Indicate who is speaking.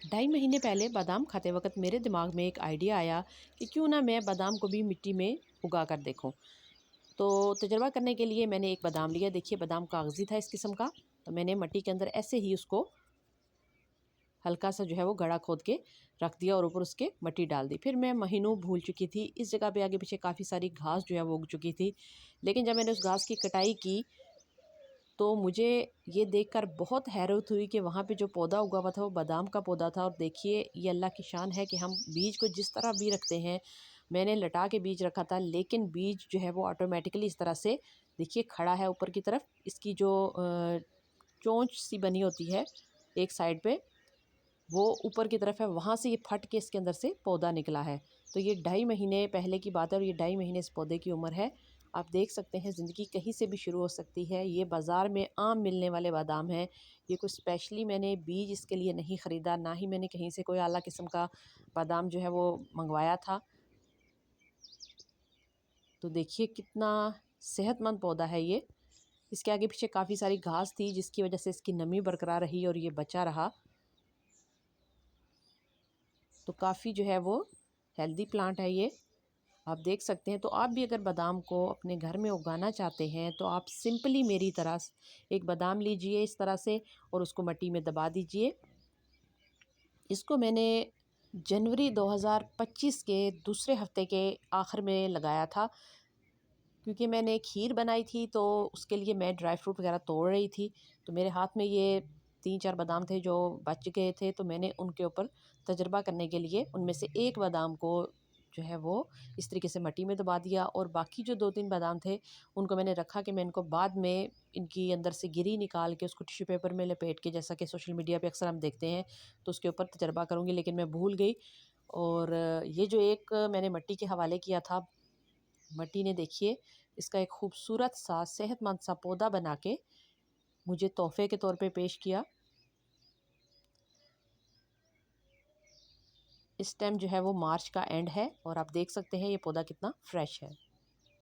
Speaker 1: ढाई महीने पहले बादाम खाते वक्त मेरे दिमाग में एक आइडिया आया कि क्यों ना मैं बादाम को भी मिट्टी में उगा कर देखूं। तो तजर्बा करने के लिए मैंने एक बादाम लिया। देखिए बादाम कागजी था इस किस्म का। तो मैंने मिट्टी के अंदर ऐसे ही उसको हल्का सा जो है वो गड़ा खोद के रख दिया और ऊपर उसके मिट्टी डाल दी। फिर मैं महीनों भूल चुकी थी। इस जगह पे आगे पीछे काफ़ी सारी घास जो है वो उग चुकी थी। लेकिन जब मैंने उस घास की कटाई की तो मुझे ये देखकर बहुत हैरत हुई कि वहाँ पे जो पौधा उगा हुआ था वो बादाम का पौधा था। और देखिए ये अल्लाह की शान है कि हम बीज को जिस तरह भी रखते हैं, मैंने लटा के बीज रखा था लेकिन बीज जो है वो ऑटोमेटिकली इस तरह से देखिए खड़ा है ऊपर की तरफ। इसकी जो चोंच सी बनी होती है एक साइड पे, वो ऊपर की तरफ है, वहाँ से ये फट के इसके अंदर से पौधा निकला है। तो ये ढाई महीने पहले की बात है और ये ढाई महीने इस पौधे की उम्र है। आप देख सकते हैं ज़िंदगी कहीं से भी शुरू हो सकती है। ये बाज़ार में आम मिलने वाले बादाम हैं। ये कुछ स्पेशली मैंने बीज इसके लिए नहीं ख़रीदा, ना ही मैंने कहीं से कोई आला किस्म का बादाम जो है वो मंगवाया था। तो देखिए कितना सेहतमंद पौधा है ये। इसके आगे पीछे काफ़ी सारी घास थी जिसकी वजह से इसकी नमी बरकरार रही और ये बचा रहा। तो काफ़ी जो है वो हेल्दी प्लांट है ये, आप देख सकते हैं। तो आप भी अगर बादाम को अपने घर में उगाना चाहते हैं तो आप सिंपली मेरी तरह एक बादाम लीजिए इस तरह से और उसको मिट्टी में दबा दीजिए। इसको मैंने जनवरी 2025 के दूसरे हफ्ते के आखिर में लगाया था, क्योंकि मैंने खीर बनाई थी तो उसके लिए मैं ड्राई फ्रूट वगैरह तोड़ रही थी। तो मेरे हाथ में ये 3-4 बादाम थे जो बच गए थे। तो मैंने उनके ऊपर तजर्बा करने के लिए उनमें से एक बादाम को जो है वो इस तरीके से मिट्टी में दबा दिया और बाकी जो 2-3 बादाम थे उनको मैंने रखा कि मैं इनको बाद में इनकी अंदर से गिरी निकाल के उसको टिश्यू पेपर में लपेट के, जैसा कि सोशल मीडिया पे अक्सर हम देखते हैं, तो उसके ऊपर तजर्बा करूँगी। लेकिन मैं भूल गई। और ये जो एक मैंने मिट्टी के हवाले किया था, मिट्टी ने देखिए इसका एक खूबसूरत सा सेहतमंद सा पौधा बना के मुझे तोहफे के तौर पे पेश किया। इस टाइम जो है वो मार्च का एंड है और आप देख सकते हैं ये पौधा कितना फ्रेश है।